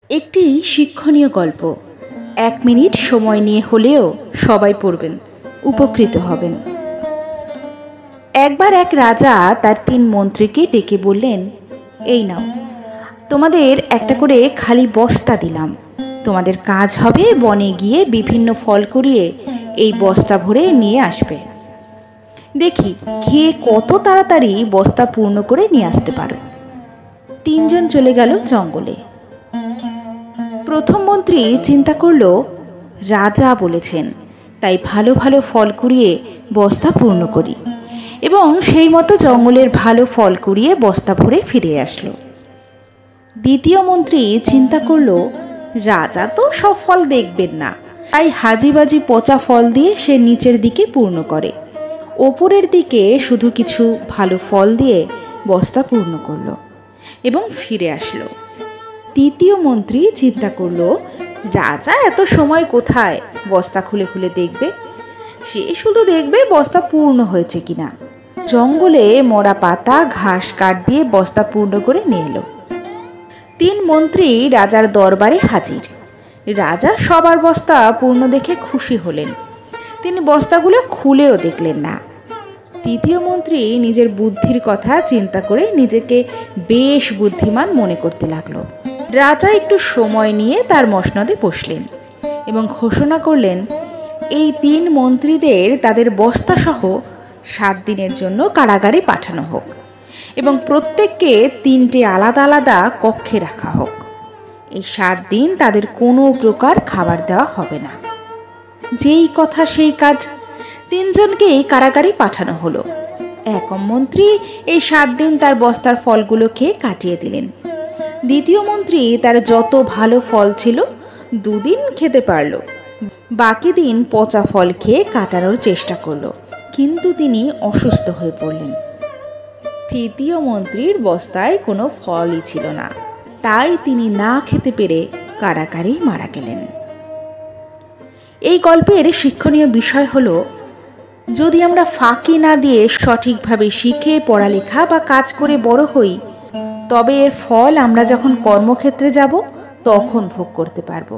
একটি শিক্ষণীয় গল্প। 1 মিনিট সময় নিয়ে হলেও সবাই পড়বেন, উপকৃত হবেন। একবার এক রাজা তার 3 মন্ত্রীকে ডেকে বললেন, এই নাও, তোমাদের একটা করে খালি বস্তা দিলাম। তোমাদের কাজ হবে বনে গিয়ে বিভিন্ন ফল কুড়িয়ে এই বস্তা ভরে নিয়ে আসবে। দেখি খেয়ে কত তাড়াতাড়ি বস্তা পূর্ণ করে নিয়ে আসতে পারো। 3 জন চলে গেল জঙ্গলে। প্রথম মন্ত্রী চিন্তা করল, রাজা বলেছেন, তাই ভালো ভালো ফল কুড়িয়ে বস্তা পূর্ণ করি, এবং সেই মতো জঙ্গলের ভালো ফল কুড়িয়ে বস্তা ভরে ফিরে আসলো। দ্বিতীয় মন্ত্রী চিন্তা করল, রাজা তো সব ফল দেখবেন না, তাই হাজিবাজি পচা ফল দিয়ে সে নিচের দিকে পূর্ণ করে, ওপরের দিকে শুধু কিছু ভালো ফল দিয়ে বস্তা পূর্ণ করলো এবং ফিরে আসলো। তৃতীয় মন্ত্রী চিন্তা করল, রাজা এত সময় কোথায় বস্তা খুলে খুলে দেখবে, সে শুধু দেখবে বস্তা পূর্ণ হয়েছে কিনা। জঙ্গলে মরা পাতা ঘাস কাঠ দিয়ে বস্তা পূর্ণ করে নিয়ে এলো। 3 মন্ত্রী রাজার দরবারে হাজির। রাজা সবার বস্তা পূর্ণ দেখে খুশি হলেন। তিনি বস্তাগুলো খুলেও দেখলেন না। তৃতীয় মন্ত্রী নিজের বুদ্ধির কথা চিন্তা করে নিজেকে বেশ বুদ্ধিমান মনে করতে লাগলো। রাজা একটু সময় নিয়ে তার মসনদে বসলেন এবং ঘোষণা করলেন, এই 3 মন্ত্রীদের তাদের বস্তাসহ 7 দিনের জন্য কারাগারে পাঠানো হোক এবং প্রত্যেককে 3টে আলাদা আলাদা কক্ষে রাখা হোক। এই 7 দিন তাদের কোনো প্রকার খাবার দেওয়া হবে না। যেই কথা সেই কাজ, 3 জনকেই কারাগারে পাঠানো হলো। এক মন্ত্রী এই 7 দিন তার বস্তার ফলগুলো খেয়ে কাটিয়ে দিলেন। দ্বিতীয় মন্ত্রী তার যত ভালো ফল ছিল 2 দিন খেতে পারল, বাকি দিন পচা ফল খেয়ে কাটানোর চেষ্টা করলো, কিন্তু তিনি অসুস্থ হয়ে পড়লেন। তৃতীয় মন্ত্রীর বস্তায় কোনো ফলই ছিল না, তাই তিনি না খেতে পেরে কারাগারেই মারা গেলেন। এই গল্পের শিক্ষণীয় বিষয় হলো, যদি আমরা ফাঁকি না দিয়ে সঠিকভাবে শিখে পড়ালেখা বা কাজ করে বড় হই, তবে এর ফল আমরা যখন কর্মক্ষেত্রে যাব তখন ভোগ করতে পারবো।